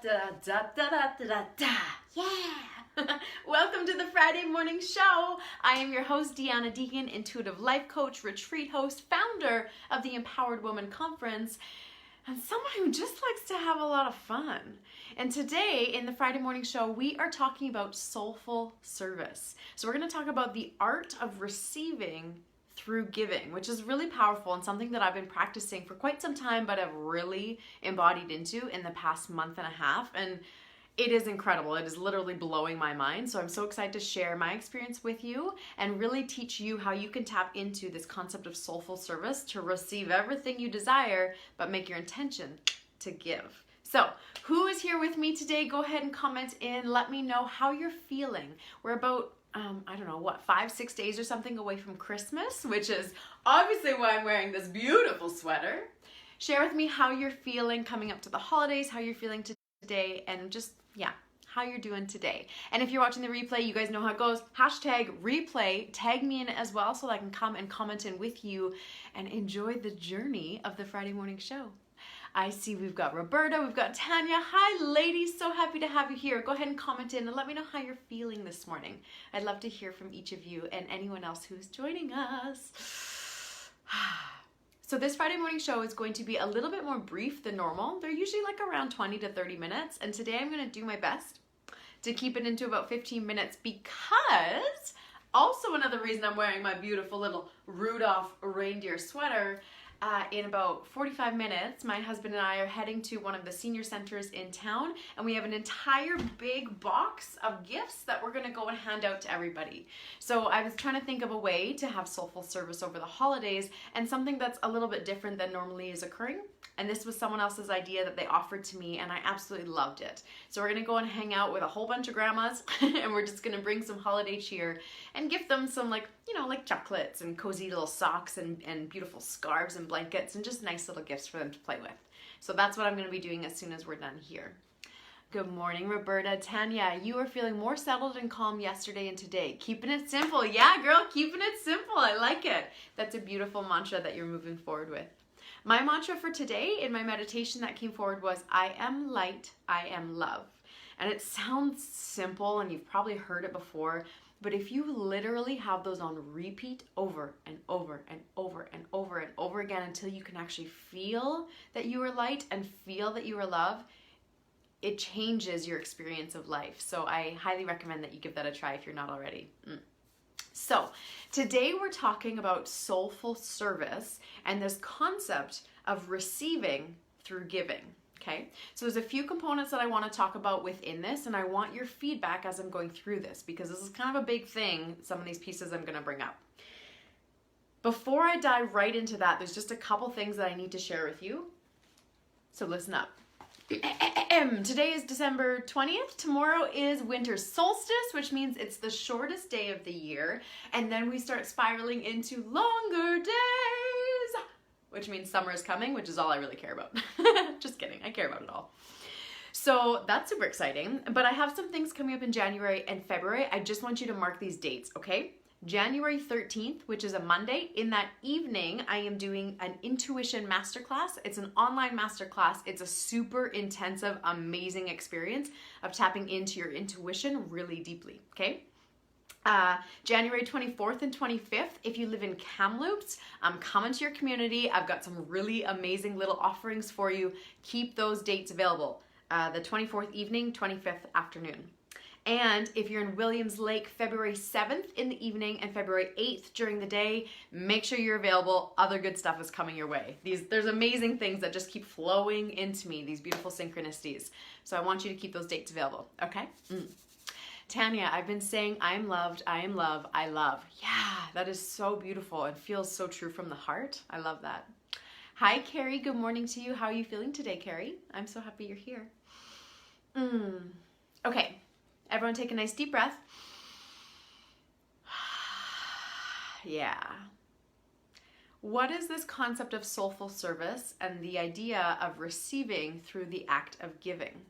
da da da da da da da. Yeah! Welcome to the Friday morning show. I am your host, Deanna Deegan, intuitive life coach, retreat host, founder of the Empowered Woman Conference, and someone who just likes to have a lot of fun. And today in the Friday morning show, we are talking about soulful service. So we're going to talk about the art of receiving through giving, which is really powerful and something that I've been practicing for quite some time, but have really embodied into in the past month and a half. And it is incredible. It is literally blowing my mind. So I'm so excited to share my experience with you and really teach you how you can tap into this concept of soulful service to receive everything you desire, but make your intention to give. So who is here with me today? Go ahead and comment in. Let me know how you're feeling. We're about I don't know, 5-6 days or something away from Christmas, which is obviously why I'm wearing this beautiful sweater. Share with me how you're feeling coming up to the holidays, how you're feeling today, and just, yeah, how you're doing today. And if you're watching the replay, you guys know how it goes. Hashtag replay, tag me in it as well so that I can come and comment in with you and enjoy the journey of the Friday morning show. I see we've got Roberta, we've got Tanya. Hi ladies, so happy to have you here. Go ahead and comment in and let me know how you're feeling this morning. I'd love to hear from each of you and anyone else who's joining us. So this Friday morning show is going to be a little bit more brief than normal. They're usually like around 20 to 30 minutes. And today I'm gonna do my best to keep it into about 15 minutes because also another reason I'm wearing my beautiful little Rudolph reindeer sweater. In about 45 minutes, my husband and I are heading to one of the senior centers in town, and we have an entire big box of gifts that we're going to go and hand out to everybody. So I was trying to think of a way to have soulful service over the holidays and something that's a little bit different than normally is occurring. And this was someone else's idea that they offered to me, and I absolutely loved it. So we're going to go and hang out with a whole bunch of grandmas, and we're just going to bring some holiday cheer and gift them some, like chocolates and cozy little socks and beautiful scarves and blankets and just nice little gifts for them to play with. So that's what I'm going to be doing as soon as we're done here. Good morning, Roberta. Tanya, you were feeling more settled and calm yesterday and today. Keeping it simple. Yeah, girl, keeping it simple. I like it. That's a beautiful mantra that you're moving forward with. My mantra for today in my meditation that came forward was, I am light, I am love. And it sounds simple and you've probably heard it before, but if you literally have those on repeat over and over and over and over and over again until you can actually feel that you are light and feel that you are love, it changes your experience of life. So I highly recommend that you give that a try if you're not already. So today we're talking about soulful service and this concept of receiving through giving. Okay, so there's a few components that I want to talk about within this, and I want your feedback as I'm going through this because this is kind of a big thing, some of these pieces I'm going to bring up. Before I dive right into that, there's just a couple things that I need to share with you. So listen up. Today is December 20th. Tomorrow is winter solstice, which means it's the shortest day of the year. And then we start spiraling into longer days, which means summer is coming, which is all I really care about. Just kidding. I care about it all. So that's super exciting. But I have some things coming up in January and February. I just want you to mark these dates, okay? January 13th, which is a Monday, in that evening, I am doing an intuition masterclass. It's an online masterclass. It's a super intensive, amazing experience of tapping into your intuition really deeply, okay? January 24th and 25th, if you live in Kamloops, I'm coming to your community. I've got some really amazing little offerings for you. Keep those dates available. The 24th evening, 25th afternoon. And if you're in Williams Lake, February 7th in the evening and February 8th during the day, make sure you're available. Other good stuff is coming your way. There's amazing things that just keep flowing into me, these beautiful synchronicities. So I want you to keep those dates available, okay? Tanya, I've been saying I'm loved, I am love, I love. Yeah, that is so beautiful. It feels so true from the heart. I love that. Hi, Carrie. Good morning to you. How are you feeling today, Carrie? I'm so happy you're here. Okay. Everyone take a nice deep breath. Yeah. What is this concept of soulful service and the idea of receiving through the act of giving?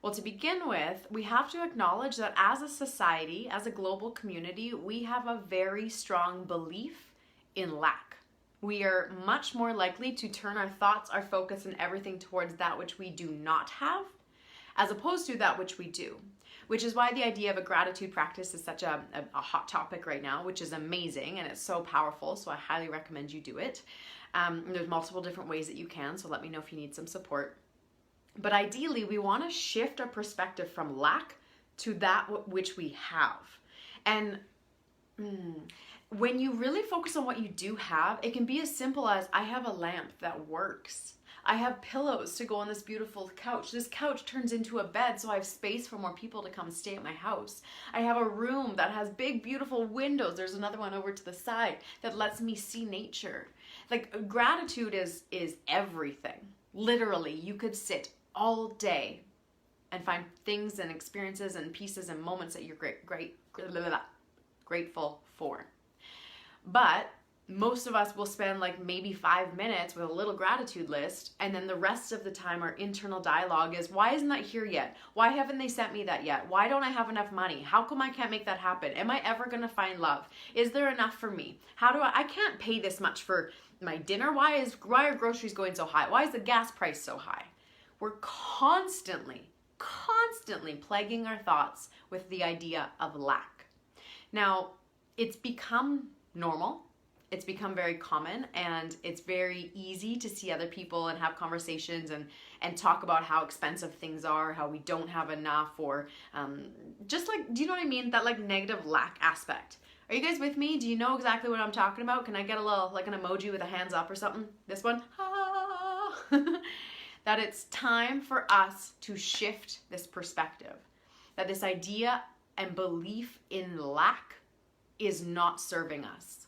Well, to begin with, we have to acknowledge that as a society, as a global community, we have a very strong belief in lack. We are much more likely to turn our thoughts, our focus, and everything towards that which we do not have, as opposed to that which we do. Which is why the idea of a gratitude practice is such a hot topic right now, which is amazing and it's so powerful. So I highly recommend you do it. There's multiple different ways that you can, so let me know if you need some support. But ideally, we want to shift our perspective from lack to that which we have. And when you really focus on what you do have, it can be as simple as, I have a lamp that works. I have pillows to go on this beautiful couch. This couch turns into a bed, so I have space for more people to come stay at my house. I have a room that has big, beautiful windows. There's another one over to the side that lets me see nature. Like, gratitude is everything. Literally, you could sit all day and find things and experiences and pieces and moments that you're grateful for. But most of us will spend like maybe 5 minutes with a little gratitude list, and then the rest of the time our internal dialogue is, why isn't that here yet? Why haven't they sent me that yet? Why don't I have enough money? How come I can't make that happen? Am I ever gonna find love? Is there enough for me? How do I can't pay this much for my dinner? Why are groceries going so high? Why is the gas price so high? We're constantly plaguing our thoughts with the idea of lack. Now, it's become normal. It's become very common, and it's very easy to see other people and have conversations and talk about how expensive things are, how we don't have enough, or just like, do you know what I mean? That like negative lack aspect. Are you guys with me? Do you know exactly what I'm talking about? Can I get a little, like an emoji with a hands up or something? This one? That it's time for us to shift this perspective. That this idea and belief in lack is not serving us.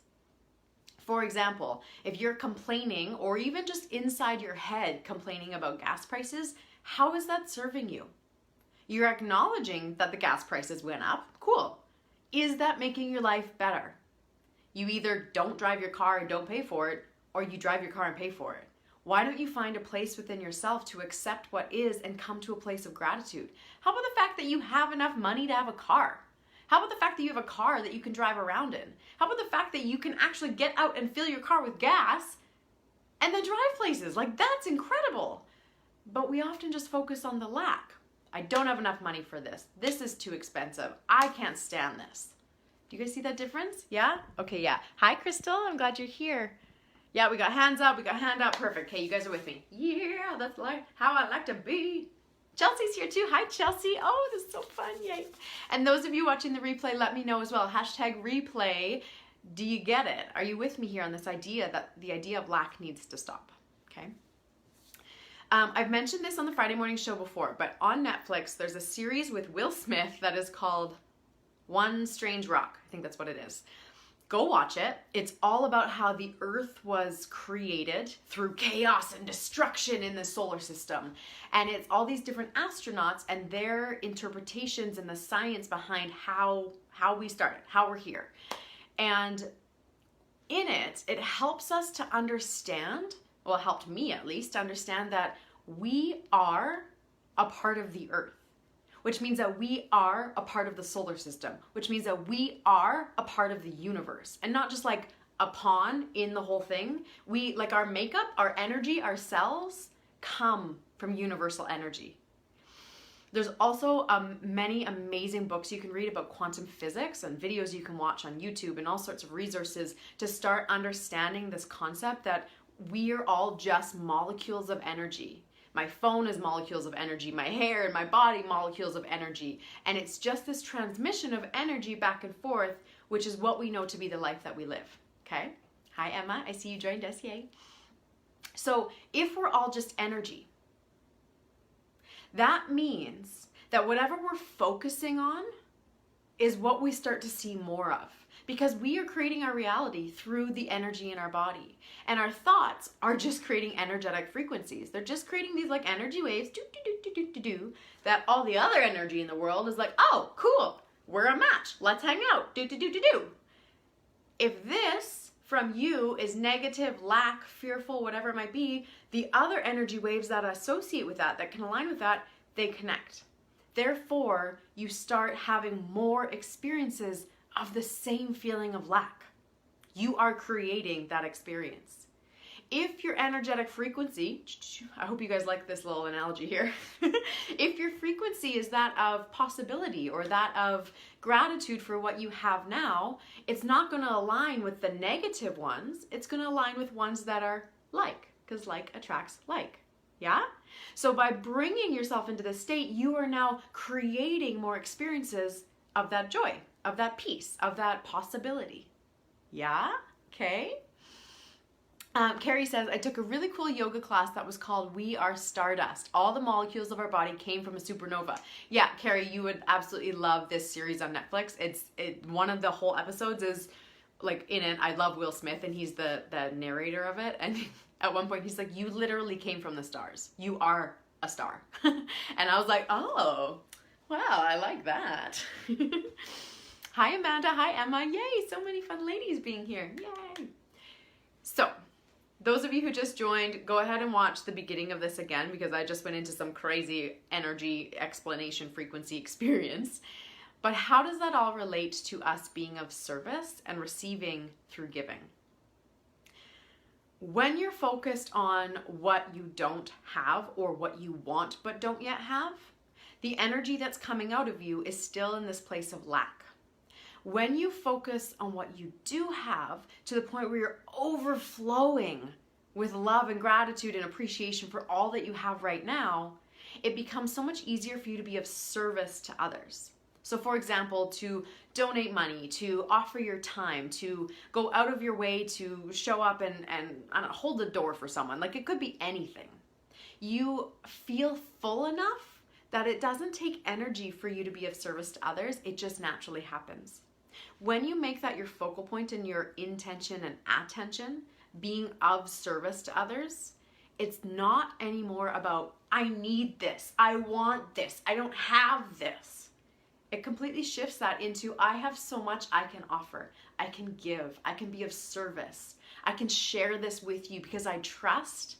For example, if you're complaining, or even just inside your head complaining about gas prices, how is that serving you? You're acknowledging that the gas prices went up. Cool. Is that making your life better? You either don't drive your car and don't pay for it, or you drive your car and pay for it. Why don't you find a place within yourself to accept what is and come to a place of gratitude? How about the fact that you have enough money to have a car? How about the fact that you have a car that you can drive around in? How about the fact that you can actually get out and fill your car with gas and then drive places? Like, that's incredible. But we often just focus on the lack. I don't have enough money for this. This is too expensive. I can't stand this. Do you guys see that difference? Yeah? Okay, yeah. Hi, Crystal. I'm glad you're here. Yeah, we got hands up. We got hand up. Perfect. Okay, you guys are with me. Yeah, that's like how I like to be. Chelsea's here too. Hi, Chelsea. Oh, this is so fun. Yay. And those of you watching the replay, let me know as well. Hashtag replay. Do you get it? Are you with me here on this idea that the idea of lack needs to stop? Okay. I've mentioned this on the Friday morning show before, but on Netflix, there's a series with Will Smith that is called One Strange Rock. I think that's what it is. Go watch it. It's all about how the Earth was created through chaos and destruction in the solar system. And it's all these different astronauts and their interpretations and the science behind how we started, how we're here. And in it, it helps us to understand, well, it helped me at least, to understand that we are a part of the Earth. Which means that we are a part of the solar system, which means that we are a part of the universe, and not just like a pawn in the whole thing. We, like our makeup, our energy, our cells come from universal energy. There's also many amazing books you can read about quantum physics and videos you can watch on YouTube and all sorts of resources to start understanding this concept that we are all just molecules of energy. My phone is molecules of energy, my hair and my body, molecules of energy. And it's just this transmission of energy back and forth, which is what we know to be the life that we live, okay? Hi, Emma, I see you joined us, yay. So if we're all just energy, that means that whatever we're focusing on is what we start to see more of. Because we are creating our reality through the energy in our body. And our thoughts are just creating energetic frequencies. They're just creating these like energy waves, that all the other energy in the world is like, oh, cool, we're a match. Let's hang out, If this from you is negative, lack, fearful, whatever it might be, the other energy waves that associate with that can align with that, they connect. Therefore, you start having more experiences of the same feeling of lack. You are creating that experience. If your energetic frequency, I hope you guys like this little analogy here. If your frequency is that of possibility or that of gratitude for what you have now, it's not going to align with the negative ones. It's going to align with ones that are like, because like attracts like. Yeah? So by bringing yourself into this state, you are now creating more experiences of that joy, of that peace, of that possibility. Yeah? Okay. Carrie says, I took a really cool yoga class that was called We Are Stardust. All the molecules of our body came from a supernova. Yeah, Carrie, you would absolutely love this series on Netflix. One of the whole episodes is like in it. I love Will Smith, and he's the narrator of it. And at one point he's like, you literally came from the stars. You are a star. And I was like, oh, wow, I like that. Hi, Amanda. Hi, Emma. Yay, so many fun ladies being here. Yay. So, those of you who just joined, go ahead and watch the beginning of this again, because I just went into some crazy energy explanation frequency experience. But how does that all relate to us being of service and receiving through giving? When you're focused on what you don't have or what you want but don't yet have, the energy that's coming out of you is still in this place of lack. When you focus on what you do have to the point where you're overflowing with love and gratitude and appreciation for all that you have right now, it becomes so much easier for you to be of service to others. So for example, to donate money, to offer your time, to go out of your way to show up and I don't know, hold the door for someone. Like, it could be anything. You feel full enough that it doesn't take energy for you to be of service to others. It just naturally happens. When you make that your focal point in your intention and attention, being of service to others, it's not anymore about, I need this, I want this, I don't have this. It completely shifts that into, I have so much I can offer, I can give, I can be of service, I can share this with you because I trust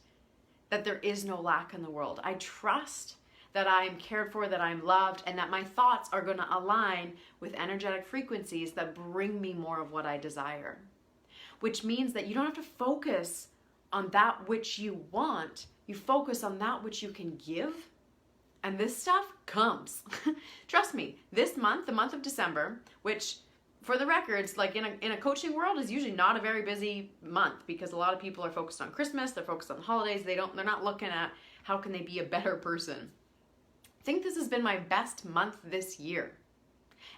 that there is no lack in the world. I trust that I am cared for, that I'm loved, and that my thoughts are going to align with energetic frequencies that bring me more of what I desire. Which means that you don't have to focus on that which you want. You focus on that which you can give, and this stuff comes. Trust me, this month, the month of December, which for the records, like in a coaching world, is usually not a very busy month, because a lot of people are focused on Christmas, they're focused on the holidays, they're not looking at how can they be a better person. I think this has been my best month this year.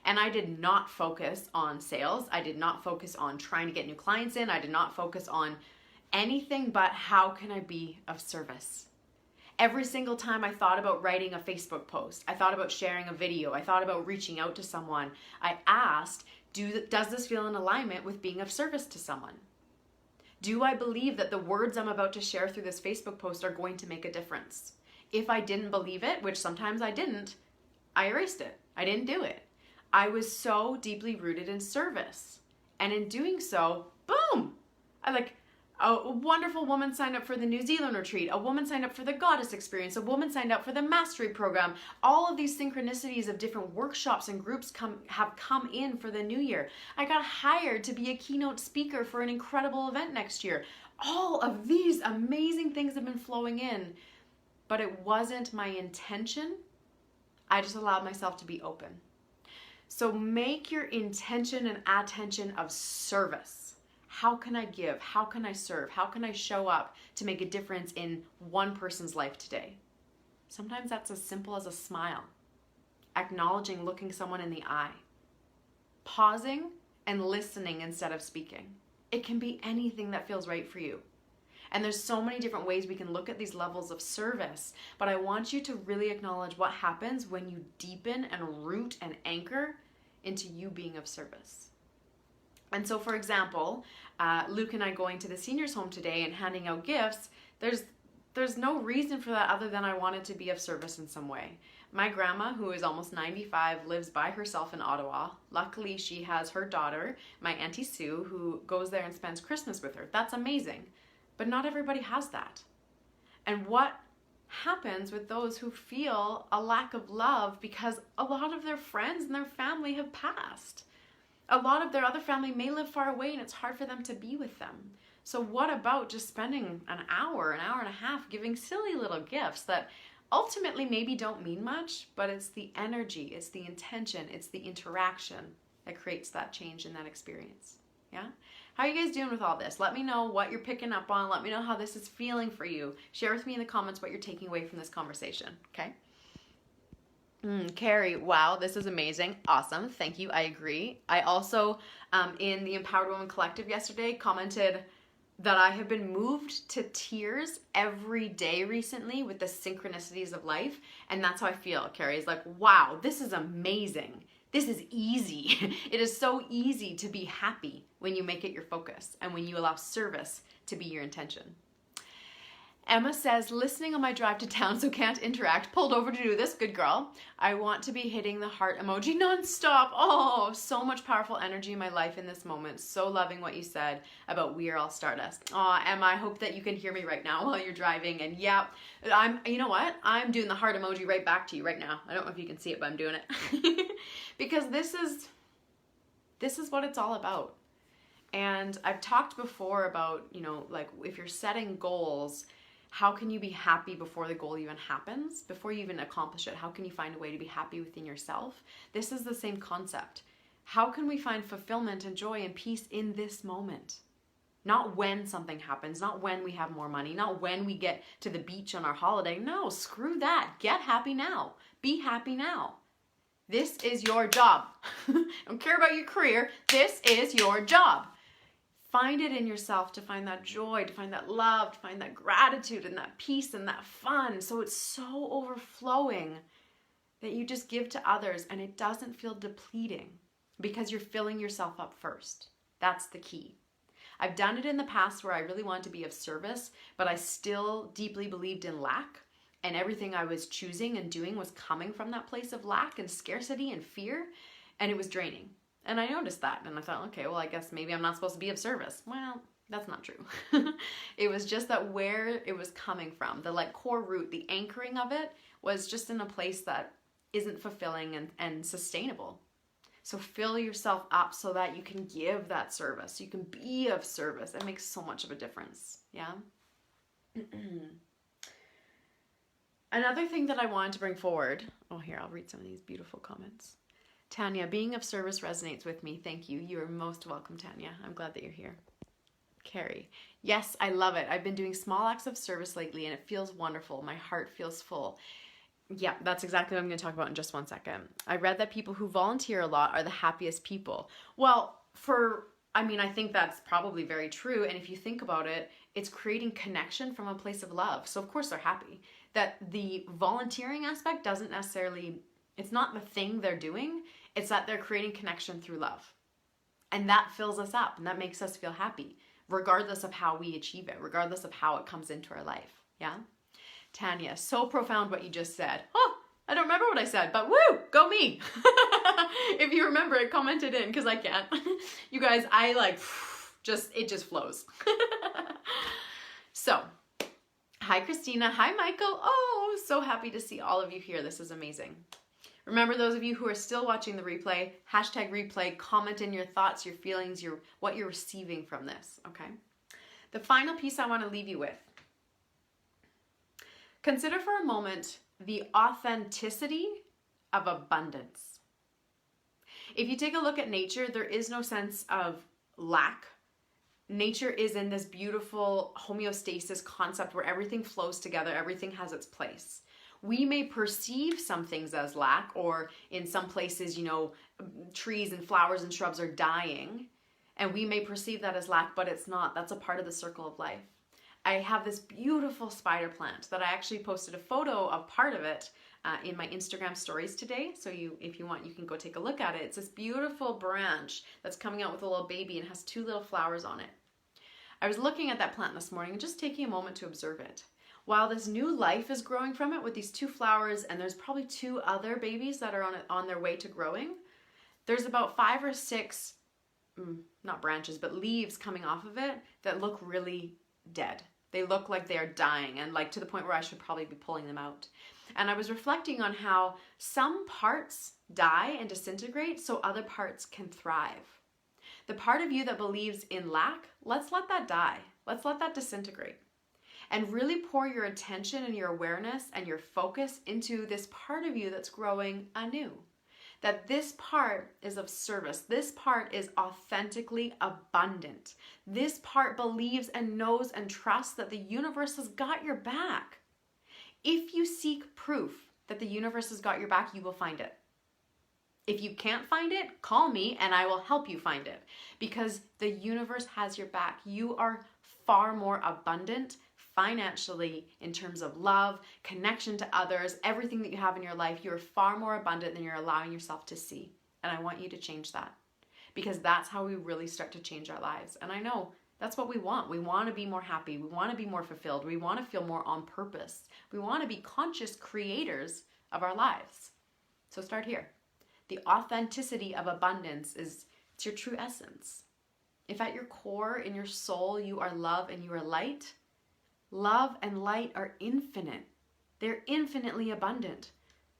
And I did not focus on sales. I did not focus on trying to get new clients in. I did not focus on anything but how can I be of service. Every single time I thought about writing a Facebook post, I thought about sharing a video, I thought about reaching out to someone, I asked, does this feel in alignment with being of service to someone? Do I believe that the words I'm about to share through this Facebook post are going to make a difference? If I didn't believe it, which sometimes I didn't, I erased it. I didn't do it. I was so deeply rooted in service. And in doing so, boom! A wonderful woman signed up for the New Zealand retreat. A woman signed up for the Goddess Experience. A woman signed up for the Mastery Program. All of these synchronicities of different workshops and groups have come in for the new year. I got hired to be a keynote speaker for an incredible event next year. All of these amazing things have been flowing in. But it wasn't my intention. I just allowed myself to be open. So make your intention and attention of service. How can I give? How can I serve? How can I show up to make a difference in one person's life today? Sometimes that's as simple as a smile, acknowledging, looking someone in the eye, pausing and listening instead of speaking. It can be anything that feels right for you. And there's so many different ways we can look at these levels of service, but I want you to really acknowledge what happens when you deepen and root and anchor into you being of service. And so, for example, Luke and I going to the seniors home today and handing out gifts, there's no reason for that other than I wanted to be of service in some way. My grandma, who is almost 95, lives by herself in Ottawa. Luckily, she has her daughter, my Auntie Sue, who goes there and spends Christmas with her. That's amazing. But not everybody has that. And what happens with those who feel a lack of love because a lot of their friends and their family have passed? A lot of their other family may live far away and it's hard for them to be with them. So what about just spending an hour and a half giving silly little gifts that ultimately maybe don't mean much, but it's the energy, it's the intention, it's the interaction that creates that change in that experience. Yeah? How are you guys doing with all this? Let me know what you're picking up on. Let me know how this is feeling for you. Share with me in the comments what you're taking away from this conversation, okay? Carrie, wow, this is amazing. Awesome. Thank you. I agree. I also, in the Empowered Woman Collective yesterday, commented that I have been moved to tears every day recently with the synchronicities of life. And that's how I feel, Carrie. It's like, wow, this is amazing. This is easy. It is so easy to be happy when you make it your focus and when you allow service to be your intention. Emma says, listening on my drive to town so can't interact. Pulled over to do this. Good girl. I want to be hitting the heart emoji nonstop. Oh, so much powerful energy in my life in this moment. So loving what you said about we are all stardust. Oh, Emma, I hope that you can hear me right now while you're driving. And yeah, you know what? I'm doing the heart emoji right back to you right now. I don't know if you can see it, but I'm doing it. Because this is what it's all about. And I've talked before about, like if you're setting goals, how can you be happy before the goal even happens? Before you even accomplish it, how can you find a way to be happy within yourself? This is the same concept. How can we find fulfillment and joy and peace in this moment? Not when something happens, not when we have more money, not when we get to the beach on our holiday. No, screw that. Get happy now. Be happy now. This is your job. I don't care about your career. This is your job. Find it in yourself to find that joy, to find that love, to find that gratitude and that peace and that fun. So it's so overflowing that you just give to others and it doesn't feel depleting because you're filling yourself up first. That's the key. I've done it in the past where I really wanted to be of service, but I still deeply believed in lack, and everything I was choosing and doing was coming from that place of lack and scarcity and fear, and it was draining. And I noticed that, and I thought, okay, well, I guess maybe I'm not supposed to be of service. Well, that's not true. It was just that where it was coming from, the core root, the anchoring of it was just in a place that isn't fulfilling and sustainable. So fill yourself up so that you can give that service. You can be of service. It makes so much of a difference. Yeah. Another thing that I wanted to bring forward. Oh, here, I'll read some of these beautiful comments. Tanya, being of service resonates with me. Thank you. You are most welcome, Tanya. I'm glad that you're here. Carrie, yes, I love it. I've been doing small acts of service lately and it feels wonderful. My heart feels full. Yeah, that's exactly what I'm going to talk about in just one second. I read that people who volunteer a lot are the happiest people. Well, I think that's probably very true. And if you think about it, it's creating connection from a place of love. So of course they're happy. That the volunteering aspect doesn't necessarily, it's not the thing they're doing. It's that they're creating connection through love. And that fills us up and that makes us feel happy, regardless of how we achieve it, regardless of how it comes into our life. Yeah? Tanya, so profound what you just said. Oh, I don't remember what I said, but woo, go me. If you remember it, comment it in because I can't. You guys, it just flows. So, hi Christina, hi Michael. Oh, so happy to see all of you here. This is amazing. Remember, those of you who are still watching the replay, #replay, comment in your thoughts, your feelings, what you're receiving from this, okay? The final piece I want to leave you with. Consider for a moment the authenticity of abundance. If you take a look at nature, there is no sense of lack. Nature is in this beautiful homeostasis concept where everything flows together, everything has its place. We may perceive some things as lack, or in some places, trees and flowers and shrubs are dying, and we may perceive that as lack, but it's not. That's a part of the circle of life. I have this beautiful spider plant that I actually posted a photo of part of it in my Instagram stories today. So if you want, you can go take a look at it. It's this beautiful branch that's coming out with a little baby and has 2 little flowers on it. I was looking at that plant this morning and just taking a moment to observe it. While this new life is growing from it with these 2 flowers, and there's probably 2 other babies that are on their way to growing, there's about 5 or 6, not branches, but leaves coming off of it that look really dead. They look like they are dying and to the point where I should probably be pulling them out. And I was reflecting on how some parts die and disintegrate so other parts can thrive. The part of you that believes in lack, let's let that die. Let's let that disintegrate and really pour your attention and your awareness and your focus into this part of you that's growing anew. That this part is of service. This part is authentically abundant. This part believes and knows and trusts that the universe has got your back. If you seek proof that the universe has got your back, you will find it. If you can't find it, call me and I will help you find it, because the universe has your back. You are far more abundant financially, in terms of love, connection to others, everything that you have in your life. You're far more abundant than you're allowing yourself to see. And I want you to change that, because that's how we really start to change our lives. And I know that's what we want. We want to be more happy. We want to be more fulfilled. We want to feel more on purpose. We want to be conscious creators of our lives. So start here. The authenticity of abundance it's your true essence. If at your core, in your soul, you are love and you are light, love and light are infinite. They're infinitely abundant.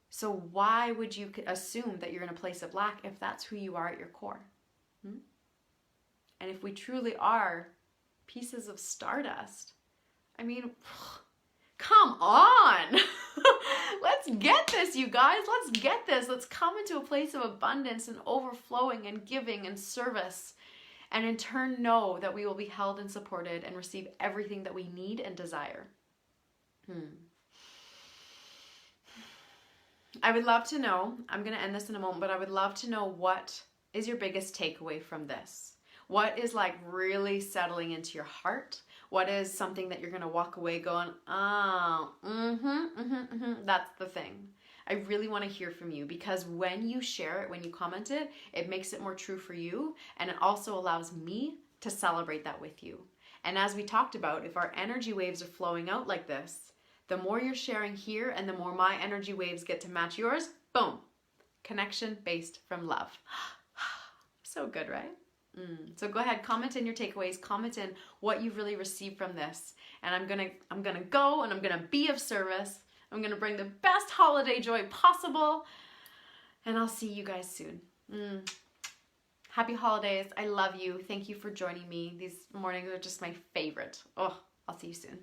So why would you assume that you're in a place of lack if that's who you are at your core? And if we truly are pieces of stardust, I mean, come on. Let's get this, you guys. Let's get this. Let's come into a place of abundance and overflowing and giving and service. And in turn, know that we will be held and supported and receive everything that we need and desire. I would love to know, I'm going to end this in a moment, but I would love to know, what is your biggest takeaway from this? What is like really settling into your heart? What is something that you're going to walk away going, that's the thing. I really want to hear from you, because when you share it, when you comment it, it makes it more true for you. And it also allows me to celebrate that with you. And as we talked about, if our energy waves are flowing out like this, the more you're sharing here and the more my energy waves get to match yours, boom, connection based from love. So good, right? So go ahead, comment in your takeaways, comment in what you've really received from this. And I'm gonna go and I'm gonna be of service. I'm gonna bring the best holiday joy possible. And I'll see you guys soon. Happy holidays. I love you. Thank you for joining me. These mornings are just my favorite. Oh, I'll see you soon.